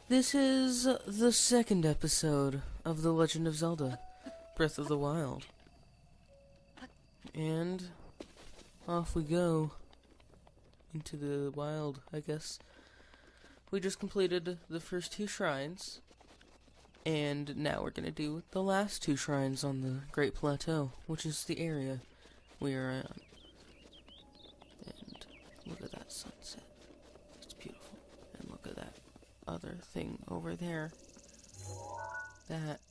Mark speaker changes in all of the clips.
Speaker 1: This is the second episode of The Legend of Zelda Breath of the Wild. And off we go into the wild, I guess. We just completed the first two shrines, and now we're gonna do the last two shrines on the Great Plateau, which is the area we are on. And look at that sunset. It's beautiful. And look at that other thing over there. That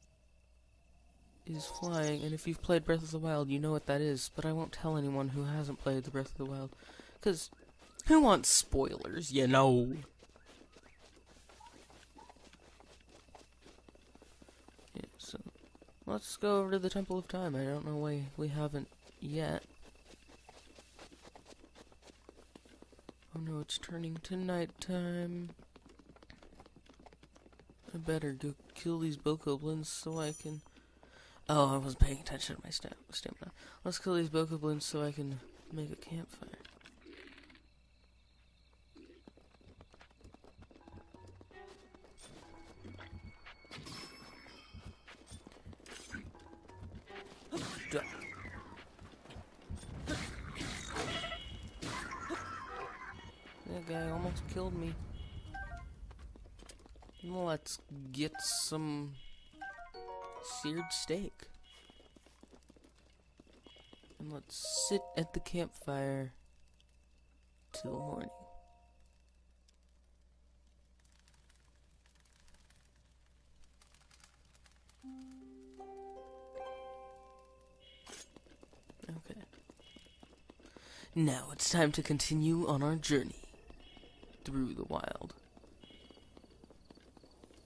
Speaker 1: is flying, and if you've played Breath of the Wild, you know what that is, but I won't tell anyone who hasn't played the Breath of the Wild, because who wants spoilers, you know? Yeah, so, let's go over to the Temple of Time. I don't know why we haven't yet. Oh no, it's turning to nighttime. I better go kill these bokoblins so I can... Oh, I wasn't paying attention to my stamina. Let's kill these bokoblins so I can make a campfire. Duh. That guy almost killed me. Let's get some seared steak. And let's sit at the campfire till morning. Okay. Now it's time to continue on our journey through the wild.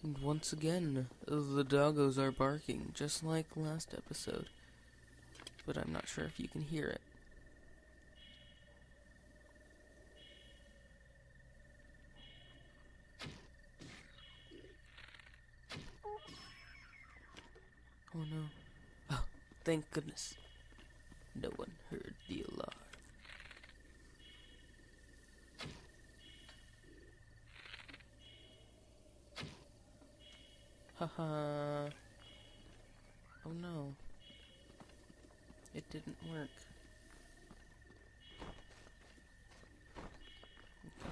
Speaker 1: And once again, the doggos are barking, just like last episode. But I'm not sure if you can hear it. Oh no. Oh, thank goodness. No one heard the alarm. Haha. Oh no. It didn't work. Okay.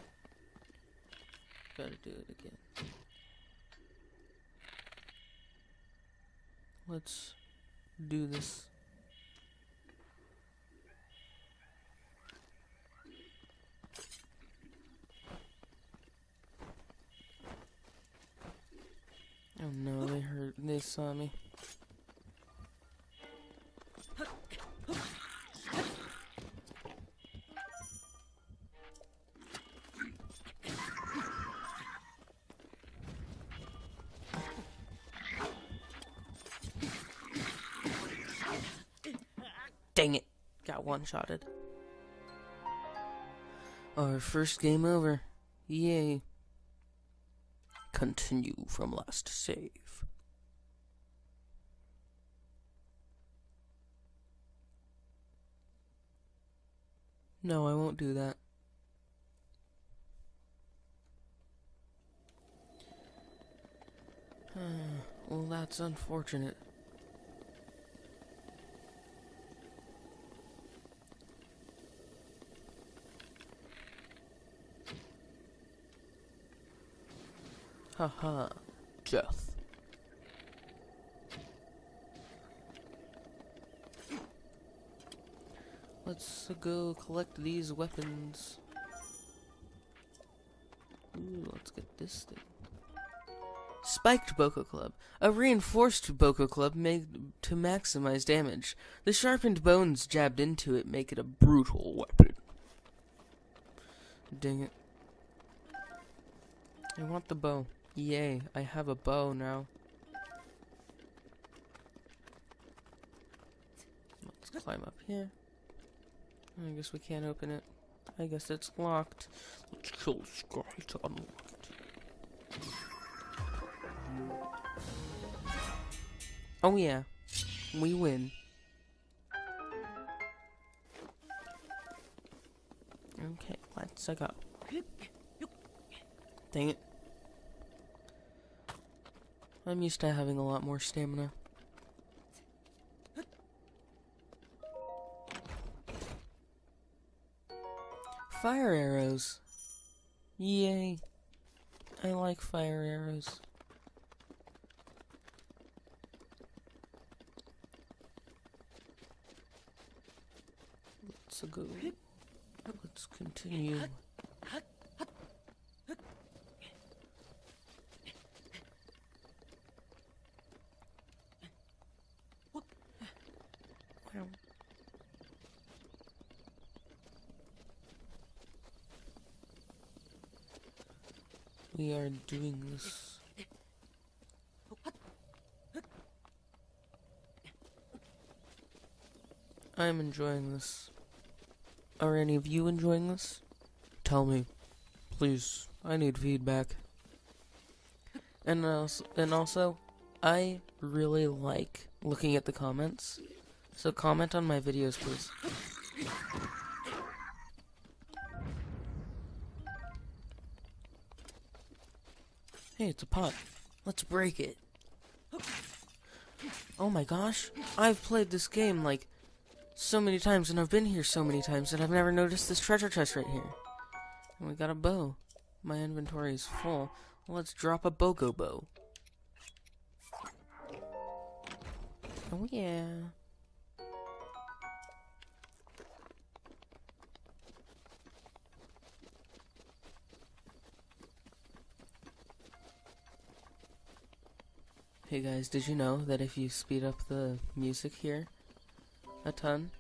Speaker 1: Gotta do it again. Let's do this. Oh no, they saw me. Dang it! Got one-shotted. Our first game over. Yay. Continue from last save. No, I won't do that. Well, that's unfortunate. Haha, death. Let's go collect these weapons. Ooh, let's get this thing. Spiked Boko Club. A reinforced Boko Club made to maximize damage. The sharpened bones jabbed into it make it a brutal weapon. Dang it. I want the bow. Yay, I have a bow now. Let's climb up here. I guess we can't open it. I guess it's locked. Let's kill this guy to unlock it. Oh yeah, we win. Okay, let's go. Dang it. I'm used to having a lot more stamina. Fire arrows. Yay. I like fire arrows. Let's go. Let's continue. We are doing this. I'm enjoying this. Are any of you enjoying this? Tell me. Please. I need feedback. And also, I really like looking at the comments. So comment on my videos, please. Hey, it's a pot. Let's break it. Oh my gosh. I've played this game, like, so many times, and I've been here so many times, and I've never noticed this treasure chest right here. And we got a bow. My inventory is full. Let's drop a BOGO bow. Oh yeah. Hey guys, did you know that if you speed up the music here a ton,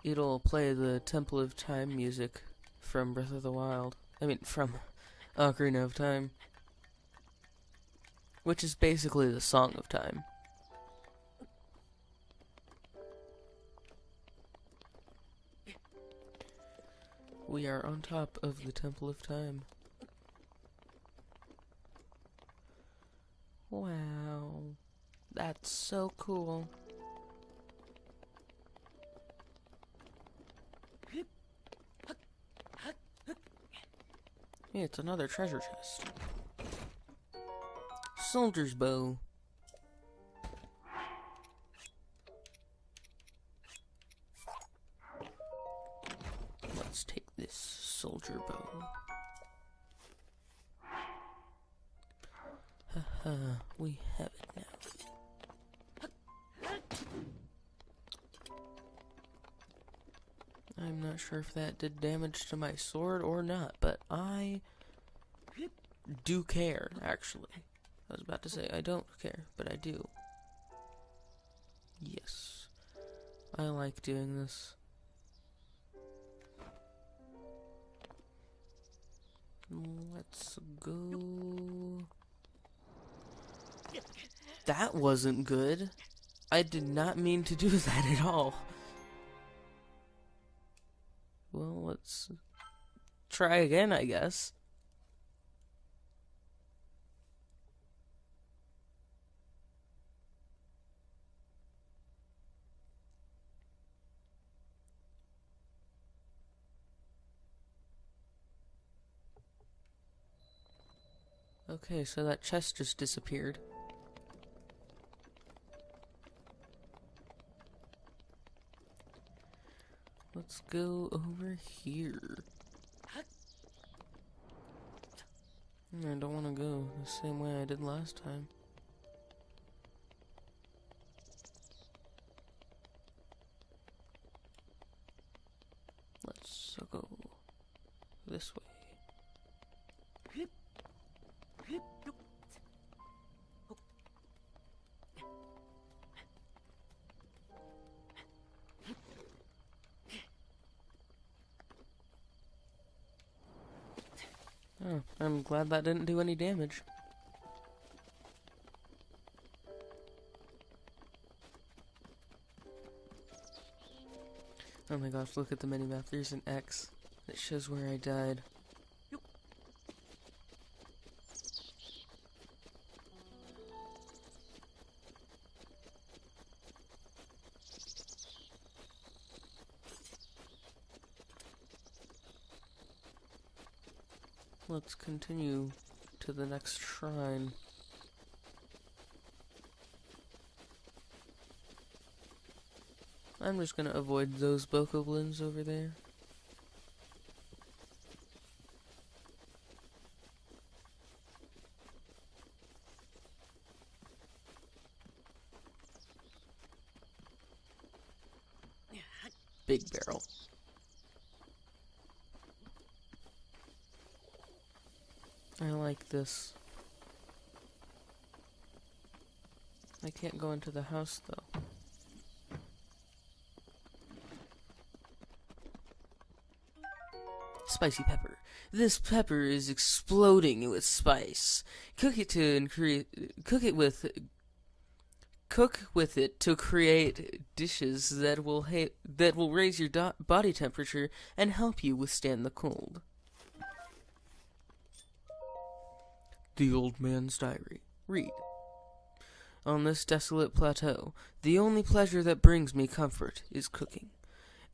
Speaker 1: it'll play the Temple of Time music from Breath of the Wild. I mean, from Ocarina of Time. Which is basically the Song of Time. We are on top of the Temple of Time. Wow. That's so cool. Yeah, it's another treasure chest. Soldier's bow. Let's take this soldier bow. Haha, we have it now. I'm not sure if that did damage to my sword or not, but I do care, actually. I was about to say I don't care, but I do. Yes. I like doing this. Let's go. That wasn't good. I did not mean to do that at all. Well, let's try again, I guess. Okay, so that chest just disappeared. Let's go over here. I don't want to go the same way I did last time. Let's go this way. Oh, I'm glad that didn't do any damage. Oh my gosh, look at the minimap. There's an X that shows where I died. Let's continue to the next shrine. I'm just gonna avoid those bokoblins over there. Big barrel. I like this. I can't go into the house though. Spicy pepper. This pepper is exploding with spice. Cook with it to create dishes that will raise your body temperature and help you withstand the cold. The Old Man's Diary. Read. On this desolate plateau, the only pleasure that brings me comfort is cooking.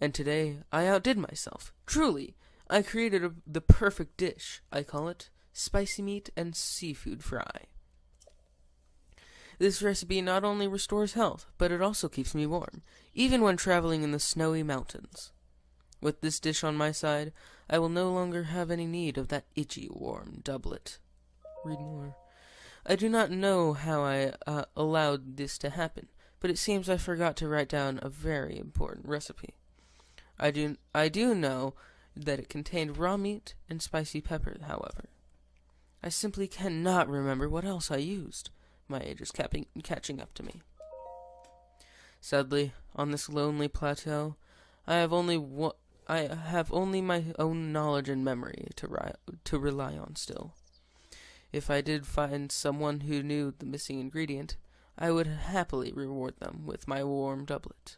Speaker 1: And today, I outdid myself. Truly, I created the perfect dish. I call it spicy meat and seafood fry. This recipe not only restores health, but it also keeps me warm, even when traveling in the snowy mountains. With this dish on my side, I will no longer have any need of that itchy, warm doublet. Read more. I do not know how I allowed this to happen, but it seems I forgot to write down a very important recipe. I do know that it contained raw meat and spicy pepper, however. I simply cannot remember what else I used. My age is catching up to me. Sadly, on this lonely plateau, I have only my own knowledge and memory to rely on still. If I did find someone who knew the missing ingredient, I would happily reward them with my warm doublet.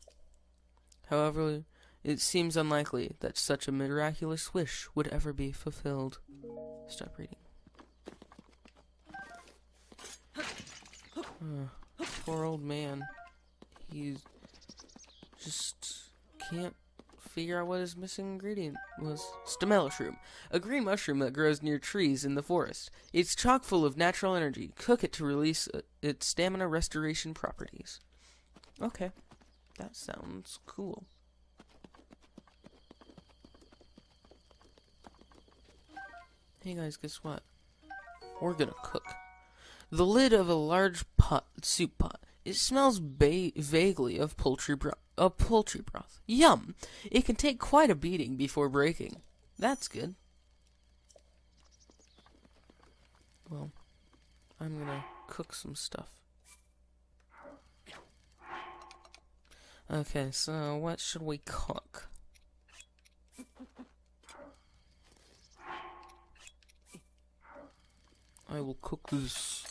Speaker 1: However, it seems unlikely that such a miraculous wish would ever be fulfilled. Stop reading. Poor old man. He just can't figure out what his missing ingredient was. Stamella mushroom, a green mushroom that grows near trees in the forest. It's chock full of natural energy. Cook it to release its stamina restoration properties. Okay, that sounds cool. Hey guys, guess what? We're gonna cook. The lid of a large soup pot. It smells vaguely of poultry broth. Yum! It can take quite a beating before breaking. That's good. Well, I'm gonna cook some stuff. Okay, so what should we cook? I will cook this.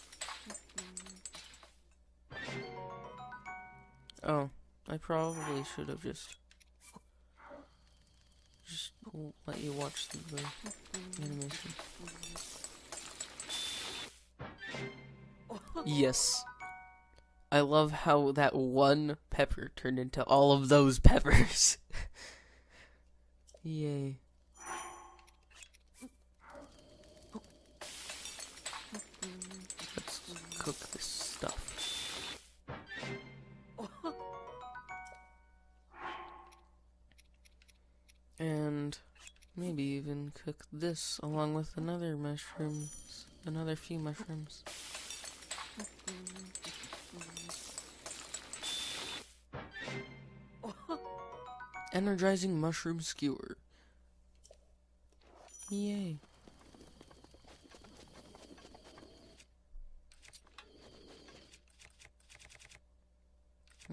Speaker 1: Oh, I probably should have just let you watch the animation. Yes. I love how that one pepper turned into all of those peppers. Yay. Let's cook this stuff. And maybe even cook this along with another few mushrooms. Energizing mushroom skewer. Yay.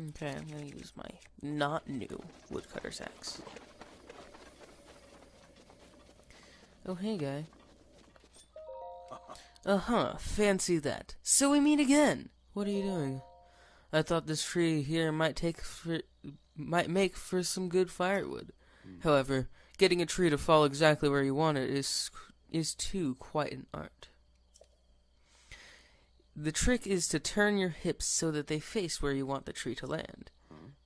Speaker 1: Okay, I'm gonna use my not new woodcutter's axe. Oh, hey, guy. Fancy that. So we meet again. What are you doing? I thought this tree here might make for some good firewood. However, getting a tree to fall exactly where you want it is too quite an art. The trick is to turn your hips so that they face where you want the tree to land.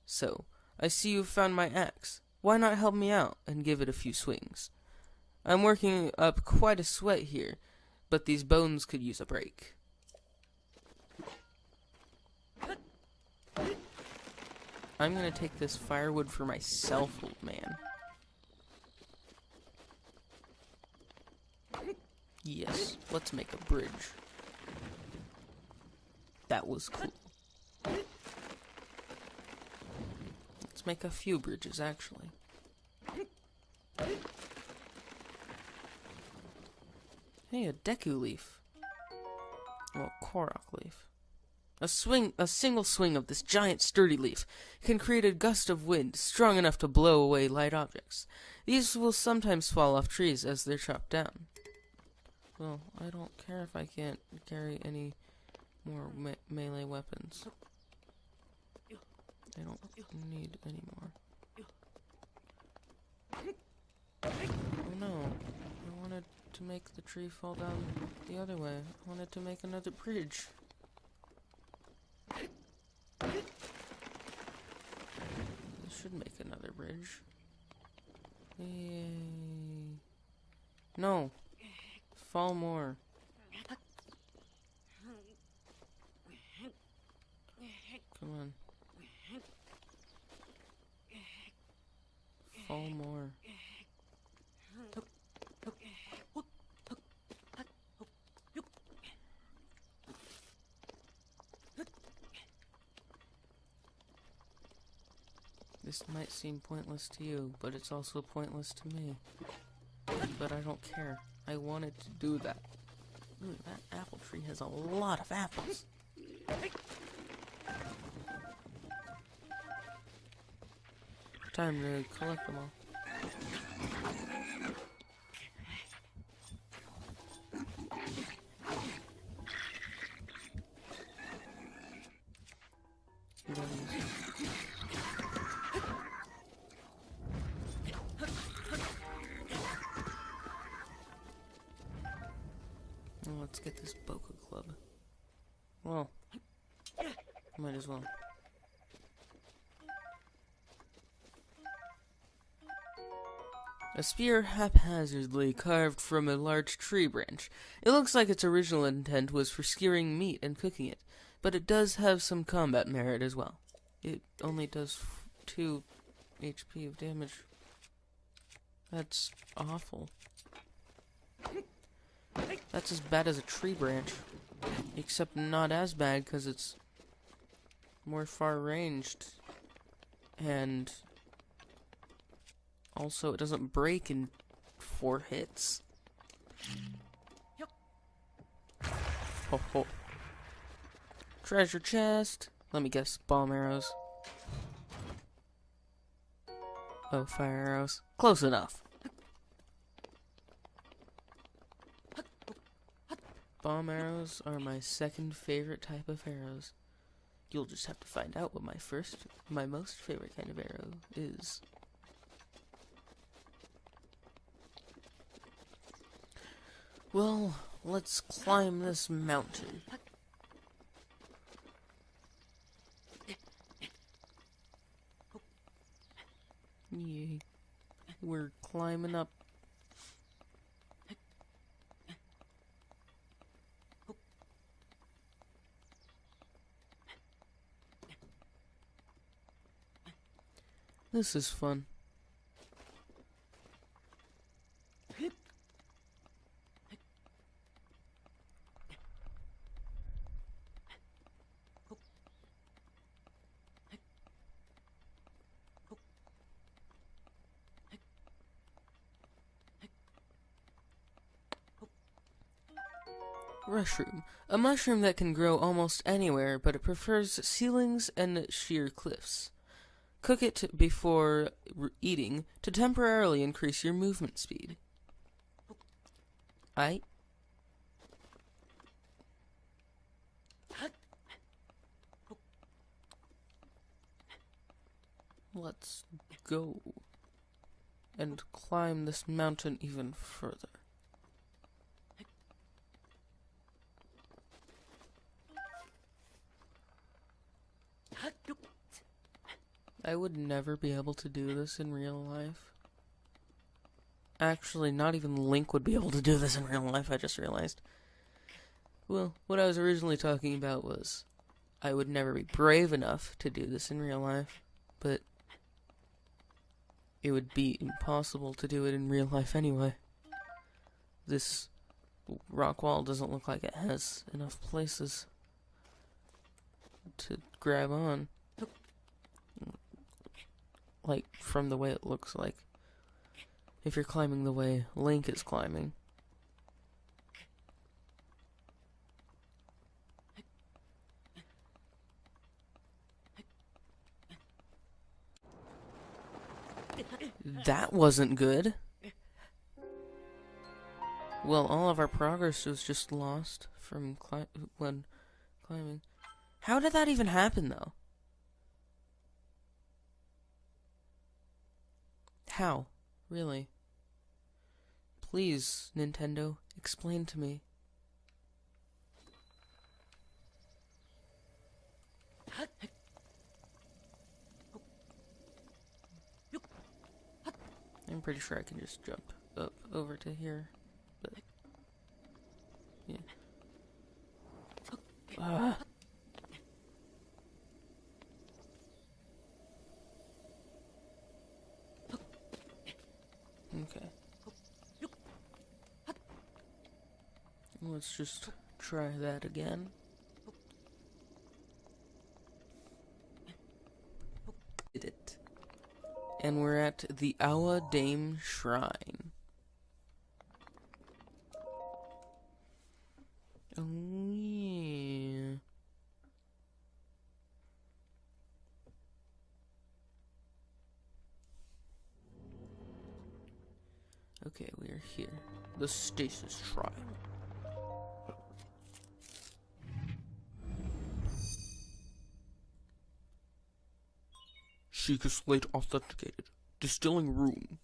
Speaker 1: So, I see you've found my axe. Why not help me out and give it a few swings? I'm working up quite a sweat here, but these bones could use a break. I'm gonna take this firewood for myself, old man. Yes, let's make a bridge. That was cool. Let's make a few bridges, actually. Hey, a deku leaf. Well, korok leaf. A single swing of this giant sturdy leaf can create a gust of wind strong enough to blow away light objects. These will sometimes fall off trees as they're chopped down. Well, I don't care if I can't carry any more melee weapons. I don't need any more. Oh no, I wanted to make the tree fall down the other way. I wanted to make another bridge. This should make another bridge. Yay. No. Fall more. Come on. Fall more. This might seem pointless to you, but it's also pointless to me. But I don't care. I wanted to do that. Ooh, that apple tree has a lot of apples. Time to collect them all. Let's get this Boca Club. Well, might as well. A spear haphazardly carved from a large tree branch. It looks like its original intent was for skewering meat and cooking it, but it does have some combat merit as well. It only does 2 HP of damage. That's awful. That's as bad as a tree branch. Except not as bad because it's more far ranged. And also it doesn't break in 4 hits. Ho ho. Treasure chest. Let me guess, bomb arrows. Oh, fire arrows. Close enough. Bomb arrows are my second favorite type of arrows. You'll just have to find out what my most favorite kind of arrow is. Well, let's climb this mountain. Yay. We're climbing up. This is fun. Mushroom. A mushroom that can grow almost anywhere, but it prefers ceilings and sheer cliffs. Cook it before eating to temporarily increase your movement speed. Let's go and climb this mountain even further. I would never be able to do this in real life. Actually, not even Link would be able to do this in real life, I just realized. Well, what I was originally talking about was I would never be brave enough to do this in real life. but it would be impossible to do it in real life anyway. This rock wall doesn't look like it has enough places to grab on. Like, from the way it looks like. If you're climbing the way Link is climbing. That wasn't good. Well, all of our progress was just lost from when climbing. How did that even happen, though? How? Really? Please, Nintendo, explain to me. I'm pretty sure I can just jump up over to here, but yeah. Okay. Let's just try that again. Did it. And we're at the Awa Dame Shrine. Oh, yeah. Okay, we are here. The Stasis Shrine. Seeker slate authenticated. Distilling room.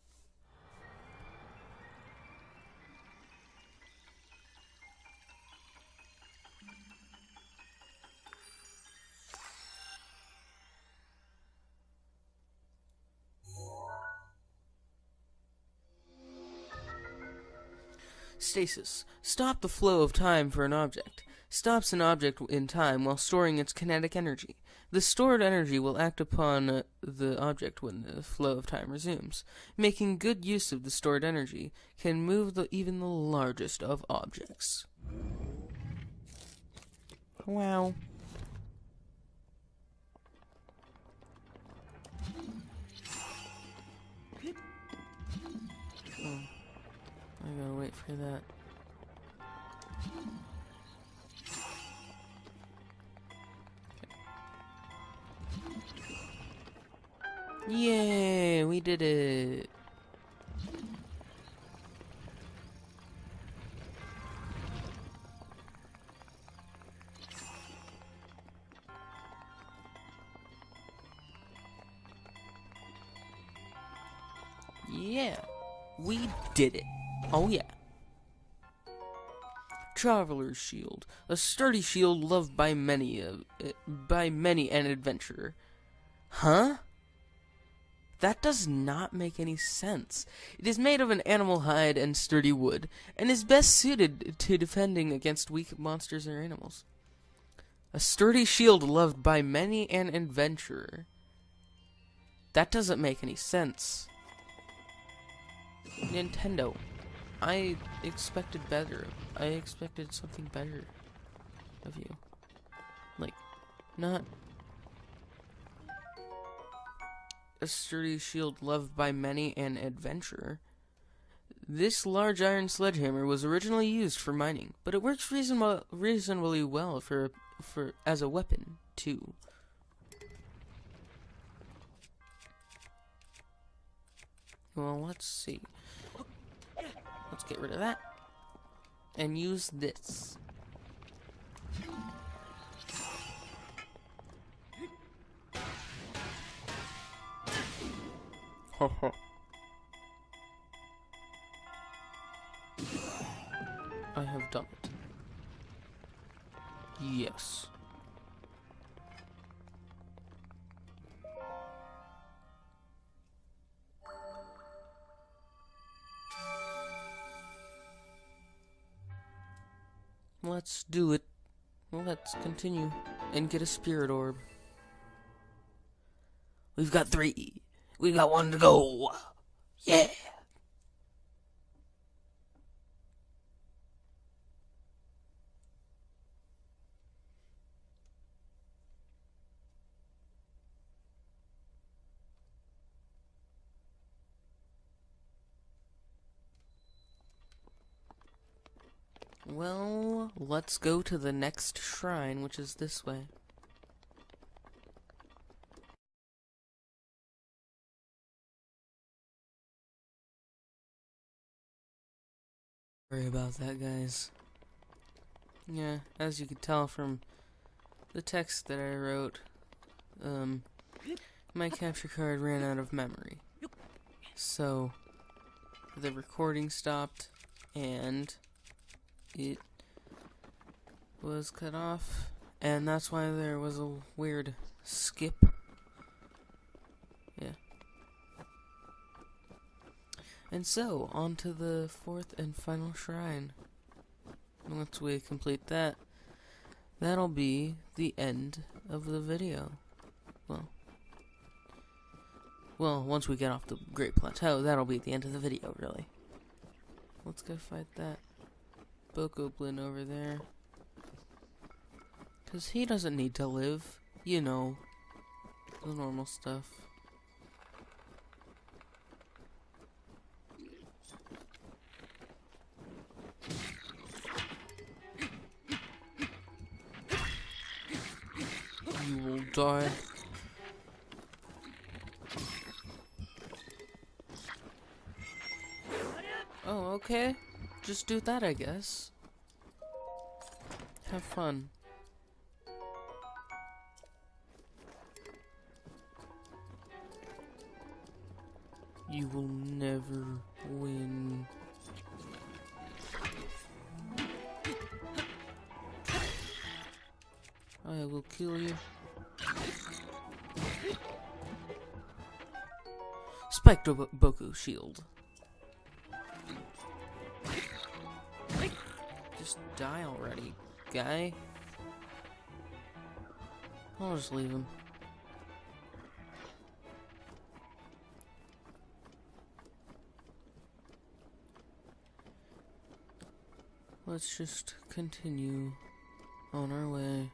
Speaker 1: Stasis. Stop the flow of time for an object. Stops an object in time while storing its kinetic energy. The stored energy will act upon the object when the flow of time resumes. Making good use of the stored energy can move even the largest of objects. Wow. Oh, I gotta wait for that. Yay, we did it. Yeah, we did it. Oh yeah. Traveler's Shield, a sturdy shield loved by many an adventurer. Huh? That does not make any sense. It is made of an animal hide and sturdy wood, and is best suited to defending against weak monsters or animals. A sturdy shield loved by many an adventurer. That doesn't make any sense. Nintendo, I expected better. I expected something better of you. Like, not a sturdy shield loved by many an adventurer. This large iron sledgehammer was originally used for mining, but it works reasonably well for as a weapon too. Well, let's see. Let's get rid of that and use this. Haha. I have done it. Yes. Let's do it. Let's continue and get a spirit orb. We've got 3. We got 1 to go. Yeah. Well, let's go to the next shrine, which is this way. Sorry about that, guys. Yeah, as you could tell from the text that I wrote, my capture card ran out of memory. So, the recording stopped, and it was cut off, and that's why there was a weird skip. Yeah. And so, on to the 4th and final shrine. Once we complete that, that'll be the end of the video. Well, once we get off the Great Plateau, that'll be the end of the video, really. Let's go fight that Bokoblin over there. 'Cause he doesn't need to live. You know, the normal stuff. You will die. Oh, okay. Just do that, I guess. Have fun. You will never win. I will kill you. Spiked Boku shield. Just die already, guy. I'll just leave him. Let's just continue on our way.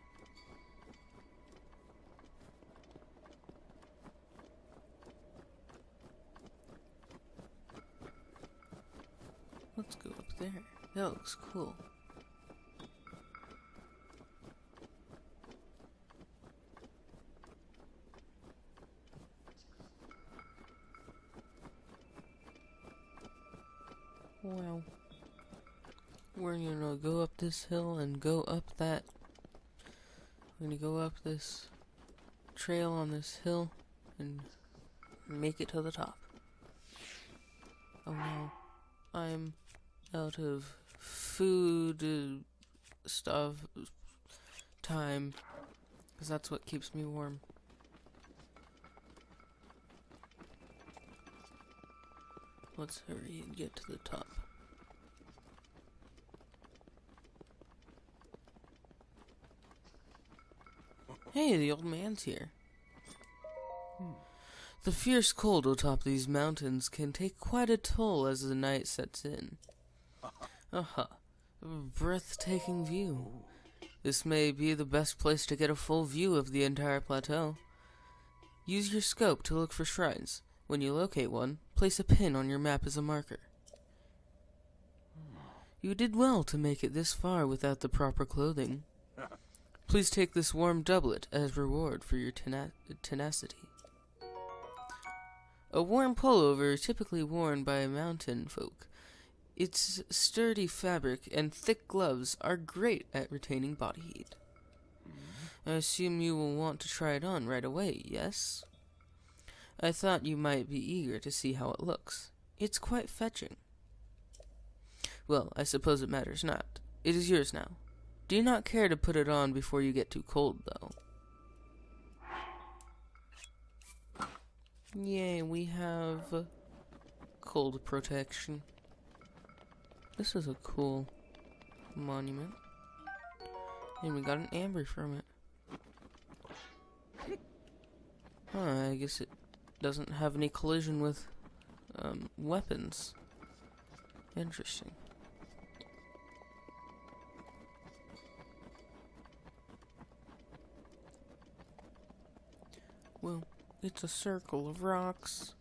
Speaker 1: Let's go up there. That looks cool. Wow. We're gonna go up this hill and go up that. We're gonna go up this trail on this hill and make it to the top. Oh no. I'm out of food stuff time, because that's what keeps me warm. Let's hurry and get to the top. Hey, the old man's here. The fierce cold atop these mountains can take quite a toll as the night sets in. Aha, a breathtaking view. This may be the best place to get a full view of the entire plateau. Use your scope to look for shrines. When you locate one, place a pin on your map as a marker. You did well to make it this far without the proper clothing. Please take this warm doublet as reward for your tenacity. A warm pullover is typically worn by mountain folk. Its sturdy fabric and thick gloves are great at retaining body heat. I assume you will want to try it on right away, yes? I thought you might be eager to see how it looks. It's quite fetching. Well, I suppose it matters not. It is yours now. Do you not care to put it on before you get too cold, though? Yay, we have cold protection. This is a cool monument. And we got an amber from it. Huh, I guess it doesn't have any collision with weapons. Interesting. Well, it's a circle of rocks.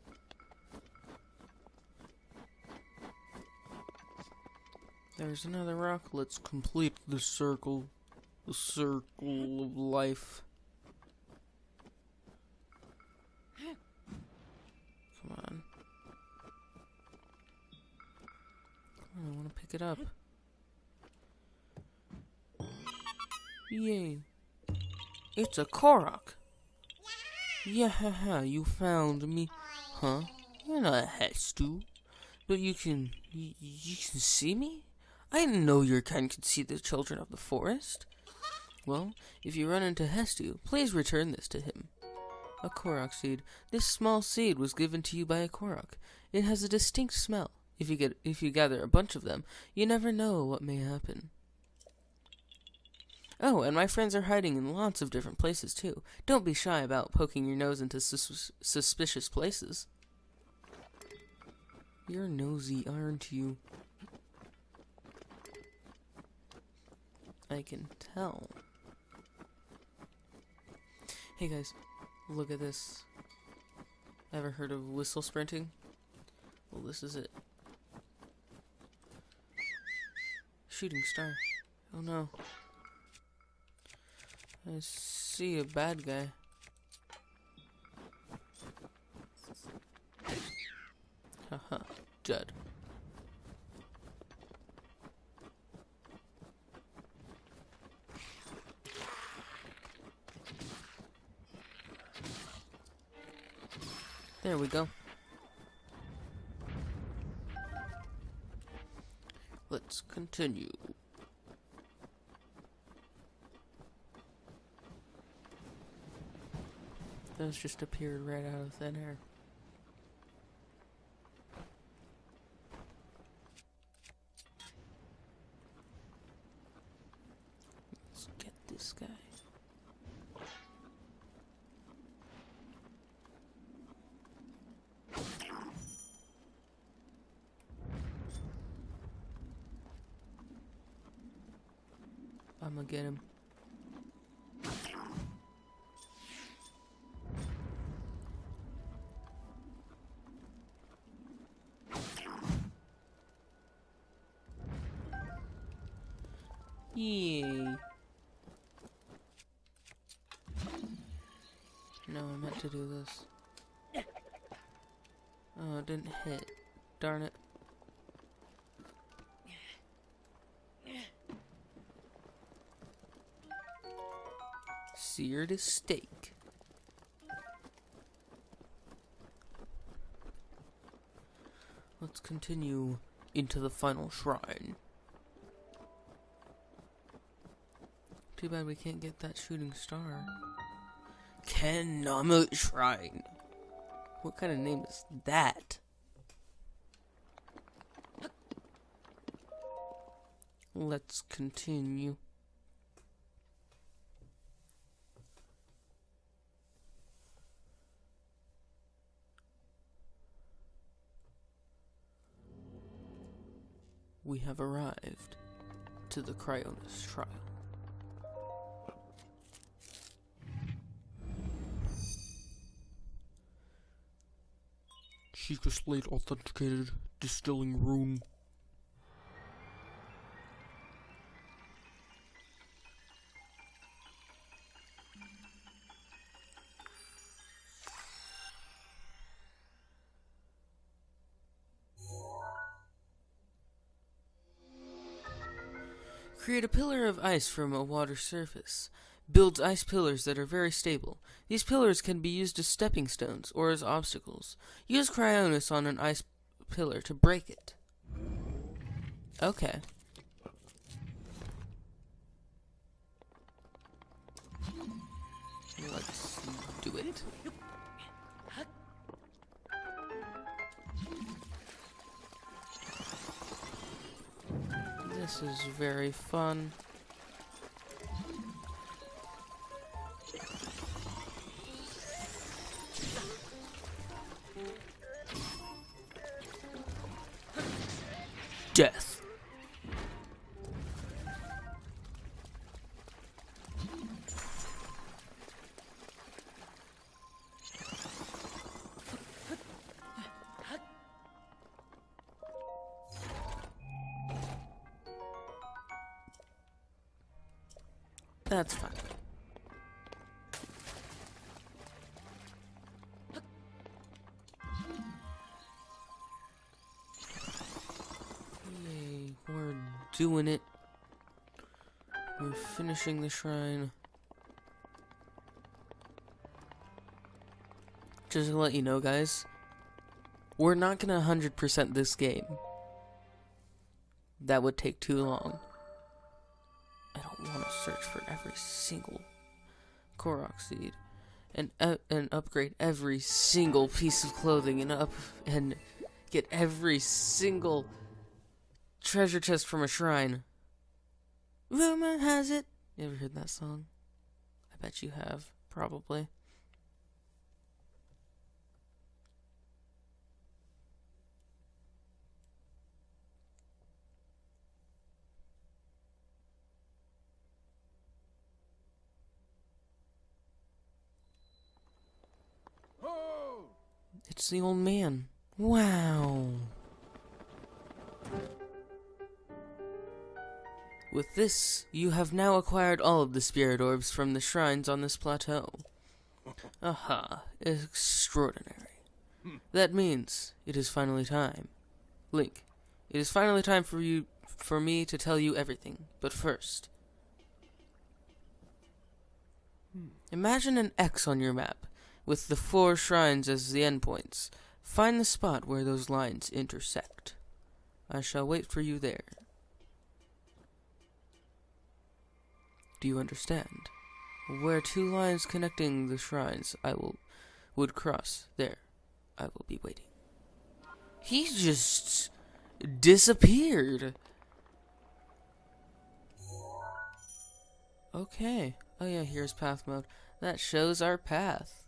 Speaker 1: There's another rock. Let's complete the circle. The circle of life. Come on. I want to pick it up. Yay. It's a Korok. Yeah, haha, you found me. Huh? You're not a Hestu. But you can see me? I didn't know your kind could see the children of the forest. Well, if you run into Hestu, please return this to him. A Korok seed. This small seed was given to you by a Korok. It has a distinct smell. If you gather a bunch of them, you never know what may happen. Oh, and my friends are hiding in lots of different places too. Don't be shy about poking your nose into suspicious places. You're nosy, aren't you? I can tell. Hey guys, look at this. Ever heard of whistle sprinting? Well, this is it. Shooting star. Oh no. I see a bad guy. Haha, dead. There we go. Let's continue. Those just appeared right out of thin air. Let's get this guy. I'm gonna get him. Yay. No, I meant to do this. Oh, it didn't hit. Darn it. Seared steak. Let's continue into the final shrine. Too bad we can't get that shooting star. Kenama Shrine. What kind of name is that? Let's continue. We have arrived to the Cryonis trial. Secret slate authenticated distilling room. Create a pillar of ice from a water surface. Builds ice pillars that are very stable. These pillars can be used as stepping stones or as obstacles. Use Cryonis on an ice pillar to break it. Okay. Let's do it. This is very fun. death. That's fine. Yay, we're doing it. We're finishing the shrine. Just to let you know, guys, we're not gonna 100% this game. That would take too long. I don't want to search for every single Korok seed and upgrade every single piece of clothing and get every single treasure chest from a shrine. Rumor has it. You ever heard that song? I bet you have, probably. It's the old man. Wow. With this, you have now acquired all of the spirit orbs from the shrines on this plateau. Aha, extraordinary. That means it is finally time. Link, it is finally time for me to tell you everything. But first, imagine an X on your map, with the 4 shrines as the endpoints. Find the spot where those lines intersect. I shall wait for you there. Do you understand? Where 2 lines connecting the shrines would cross, there I will be waiting. He just disappeared. Okay. Oh yeah, here's path mode. That shows our path.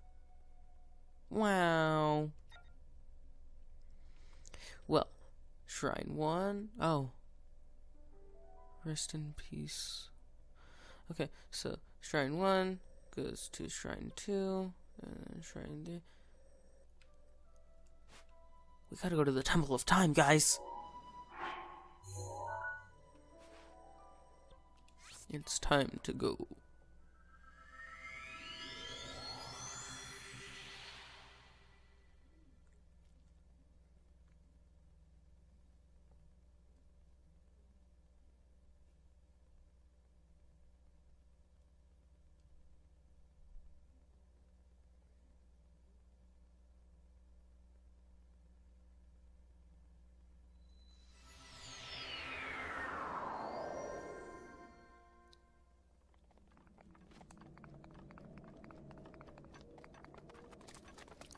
Speaker 1: Wow. Well, Shrine 1. Oh. Rest in peace. Okay, so Shrine 1 goes to Shrine 2. And Shrine 3. We gotta go to the Temple of Time, guys. It's time to go.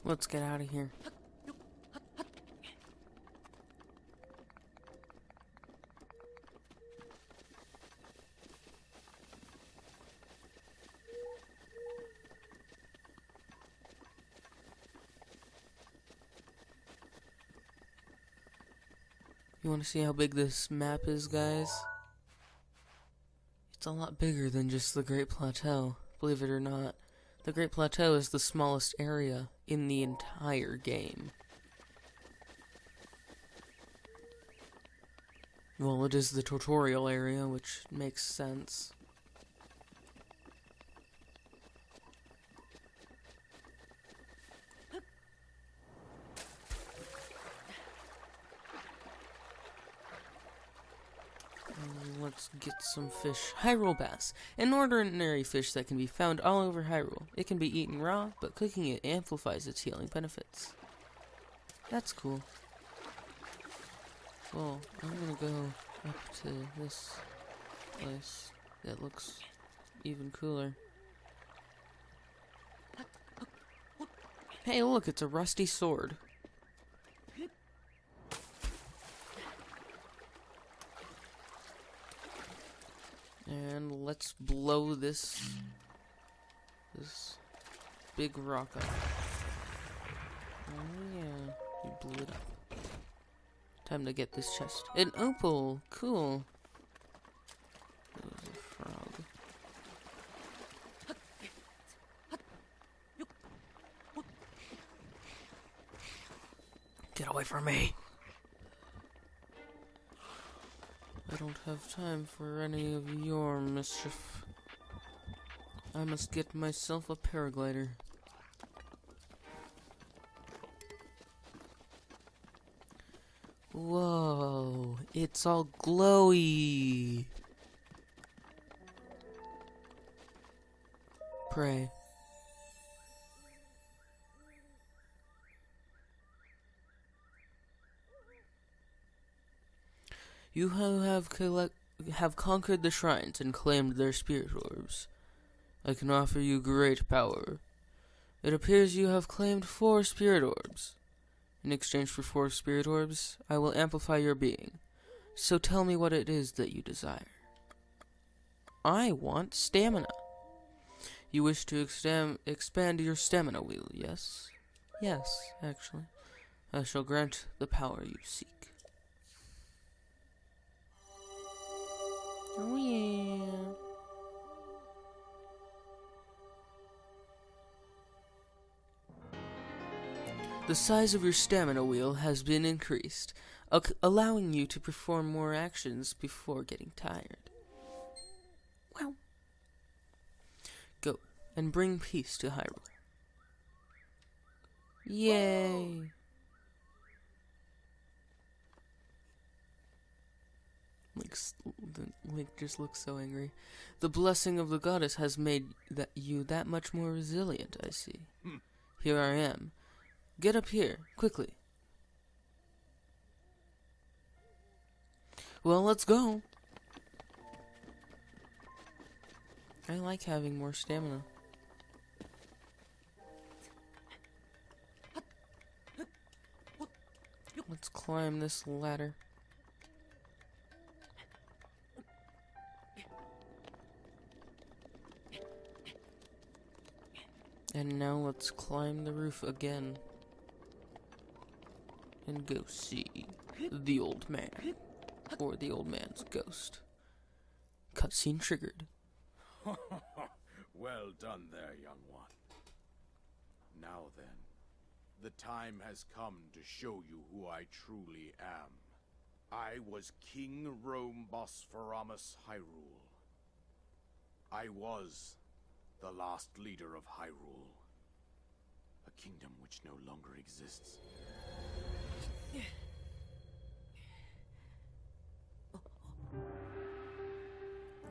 Speaker 1: Let's get out of here. You want to see how big this map is, guys? It's a lot bigger than just the Great Plateau, believe it or not. The Great Plateau is the smallest area in the entire game. Well, it is the tutorial area, which makes sense. Let's get some fish. Hyrule Bass. An ordinary fish that can be found all over Hyrule. It can be eaten raw, but cooking it amplifies its healing benefits. That's cool. Well, I'm gonna go up to this place that looks even cooler. Hey, look, it's a rusty sword. And let's blow this big rock up. Oh yeah, we blew it up. Time to get this chest. An opal! Cool. That was a frog. Get away from me! I don't have time for any of your mischief. I must get myself a paraglider. Whoa, it's all glowy. Pray. You have conquered the shrines and claimed their spirit orbs. I can offer you great power. It appears you have claimed 4 spirit orbs. In exchange for 4 spirit orbs, I will amplify your being. So tell me what it is that you desire. I want stamina. You wish to expand your stamina wheel, yes? Yes, actually. I shall grant the power you seek. Oh yeah. The size of your stamina wheel has been increased, allowing you to perform more actions before getting tired. Wow. Go and bring peace to Hyrule. Yay! Link just looks so angry. The blessing of the goddess has made you that much more resilient, I see. Here I am. Get up here, quickly. Well, let's go. I like having more stamina. Let's climb this ladder. And now let's climb the roof again. And go see the old man. Or the old man's ghost. Cutscene triggered.
Speaker 2: Well done there, young one. Now then, the time has come to show you who I truly am. I was King Rome Bosphoramus Hyrule. I was the last leader of Hyrule. A kingdom which no longer exists.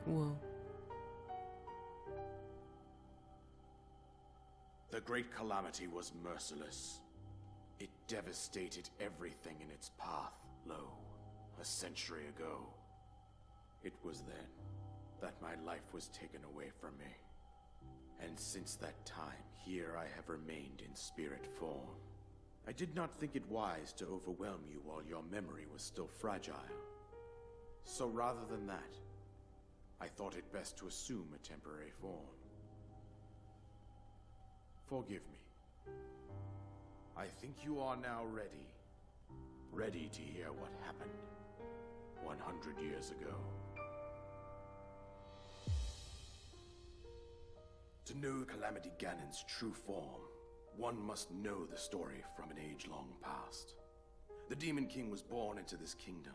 Speaker 1: Whoa.
Speaker 2: The Great Calamity was merciless. It devastated everything in its path, lo, a century ago. It was then that my life was taken away from me. And since that time, here I have remained in spirit form. I did not think it wise to overwhelm you while your memory was still fragile. So rather than that, I thought it best to assume a temporary form. Forgive me. I think you are now ready. Ready to hear what happened 100 years ago. To know Calamity Ganon's true form, one must know the story from an age-long past. The Demon King was born into this kingdom,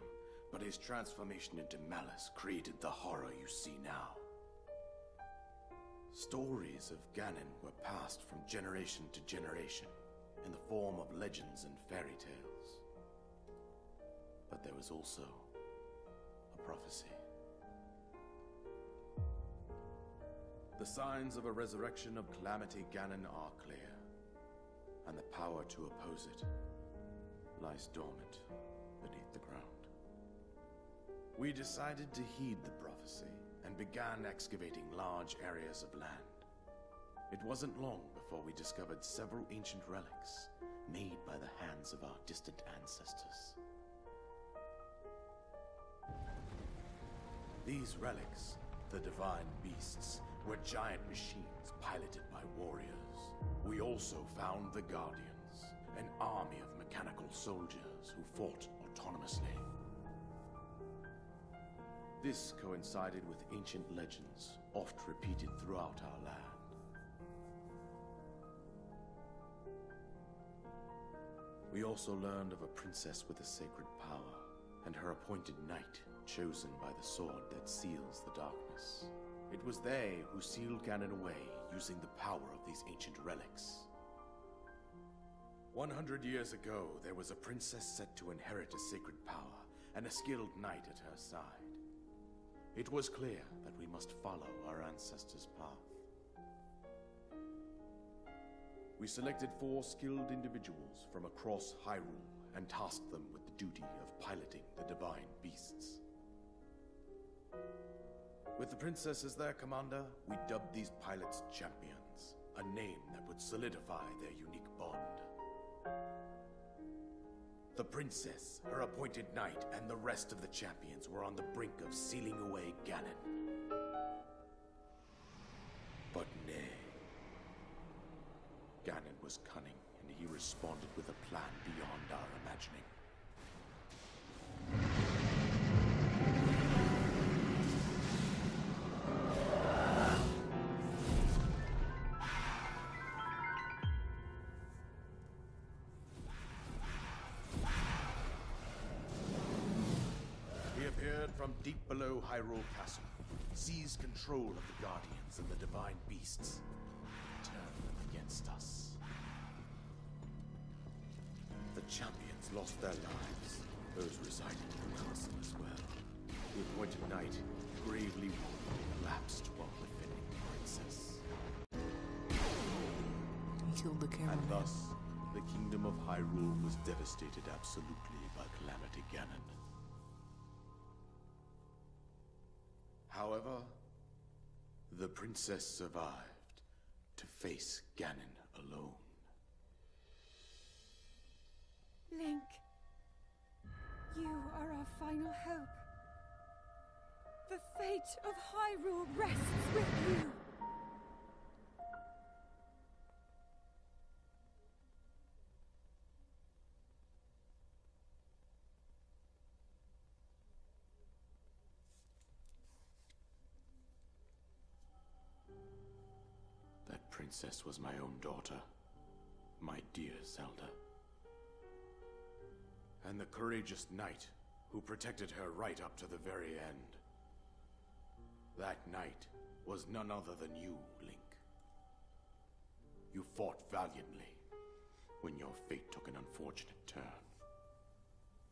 Speaker 2: but his transformation into malice created the horror you see now. Stories of Ganon were passed from generation to generation in the form of legends and fairy tales. But there was also a prophecy. The signs of a resurrection of Calamity Ganon are clear, and the power to oppose it lies dormant beneath the ground. We decided to heed the prophecy and began excavating large areas of land. It wasn't long before we discovered several ancient relics made by the hands of our distant ancestors. These relics, the divine beasts, were giant machines piloted by warriors. We also found the Guardians, an army of mechanical soldiers who fought autonomously. autonomously. This coincided with ancient legends, oft repeated throughout our land. We also learned of a princess with a sacred power, and her appointed knight, chosen by the sword that seals the darkness. It was they who sealed Ganon away using the power of these ancient relics. 100 years ago, there was a princess set to inherit a sacred power, and a skilled knight at her side. It was clear that we must follow our ancestors' path. We selected 4 skilled individuals from across Hyrule and tasked them with the duty of piloting the divine beasts. With the princess as their commander, we dubbed these pilots champions, a name that would solidify their unique bond. The princess, her appointed knight, and the rest of the champions were on the brink of sealing away Ganon. But nay. Ganon was cunning, and he responded with a plan beyond our imagining. He appeared from deep below Hyrule Castle, seized control of the Guardians and the Divine Beasts, turned them against us. The champions lost their lives, those residing in the castle as well. The appointed knight, gravely wounded, collapsed while defending the princess.
Speaker 1: He killed the cameraman.
Speaker 2: And thus, the kingdom of Hyrule was devastated absolutely by Calamity Ganon. However, the princess survived to face Ganon alone.
Speaker 3: Link, you are our final hope. The fate of Hyrule rests with you.
Speaker 2: That princess was my own daughter, my dear Zelda. And the courageous knight who protected her right up to the very end. That knight was none other than you, Link. You fought valiantly when your fate took an unfortunate turn.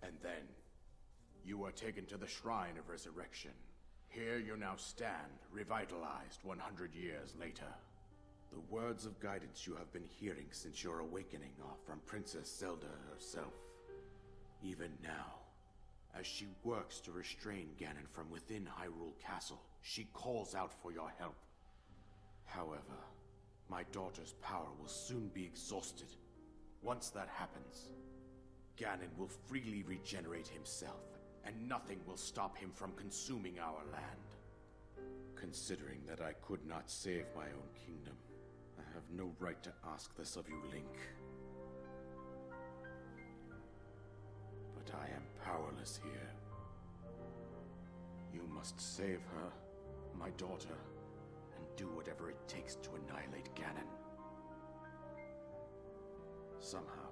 Speaker 2: And then, you were taken to the Shrine of Resurrection. Here you now stand, revitalized 100 years later. The words of guidance you have been hearing since your awakening are from Princess Zelda herself. Even now, as she works to restrain Ganon from within Hyrule Castle, she calls out for your help. However, my daughter's power will soon be exhausted. Once that happens, Ganon will freely regenerate himself, and nothing will stop him from consuming our land. Considering that I could not save my own kingdom, I have no right to ask this of you, Link. But I am powerless here. You must save her, my daughter, and do whatever it takes to annihilate Ganon. Somehow,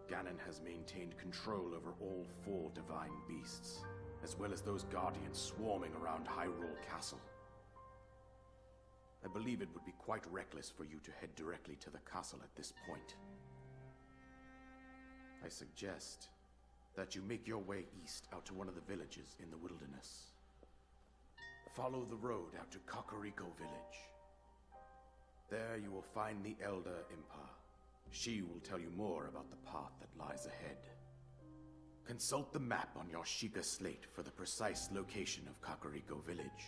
Speaker 2: Ganon has maintained control over all 4 divine beasts, as well as those guardians swarming around Hyrule Castle. I believe it would be quite reckless for you to head directly to the castle at this point. I suggest that you make your way east out to one of the villages in the wilderness. Follow the road out to Kakariko Village. There you will find the Elder Impa. She will tell you more about the path that lies ahead. Consult the map on your Sheikah slate for the precise location of Kakariko Village.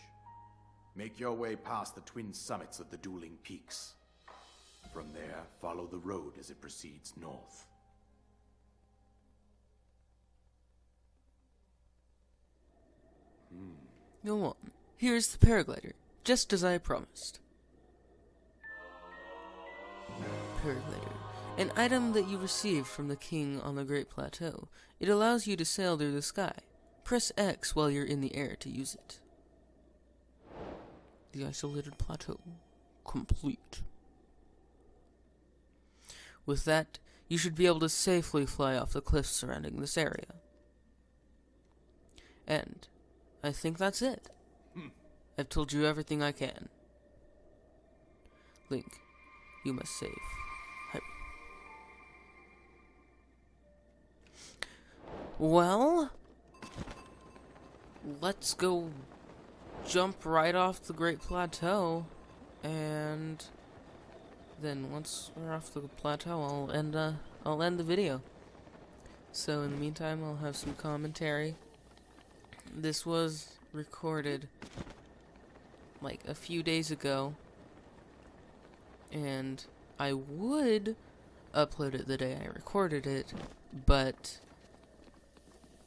Speaker 2: Make your way past the twin summits of the dueling peaks. From there, follow the road as it proceeds north.
Speaker 1: Go on. Here's the paraglider, just as I promised. Paraglider. An item that you received from the king on the Great Plateau. It allows you to sail through the sky. Press X while you're in the air to use it. The isolated plateau. Complete. With that, you should be able to safely fly off the cliffs surrounding this area. And I think that's it. I've told you everything I can. Link, you must save. Well, let's go jump right off the Great Plateau, and then once we're off the plateau, I'll end the video. So in the meantime, I'll have some commentary. This was recorded like a few days ago, and I would upload it the day I recorded it, but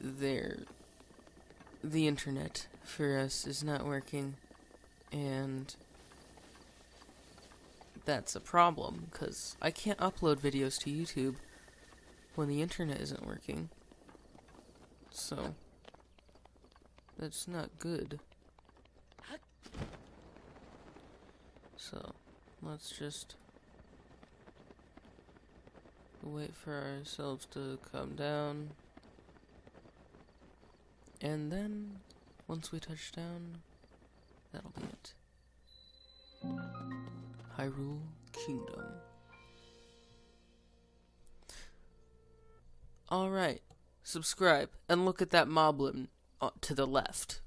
Speaker 1: the internet for us is not working, and that's a problem, because I can't upload videos to YouTube when the internet isn't working. So that's not good. So let's just wait for ourselves to come down. And then, once we touch down, that'll be it. Hyrule Kingdom. Alright, subscribe, and look at that moblin to the left.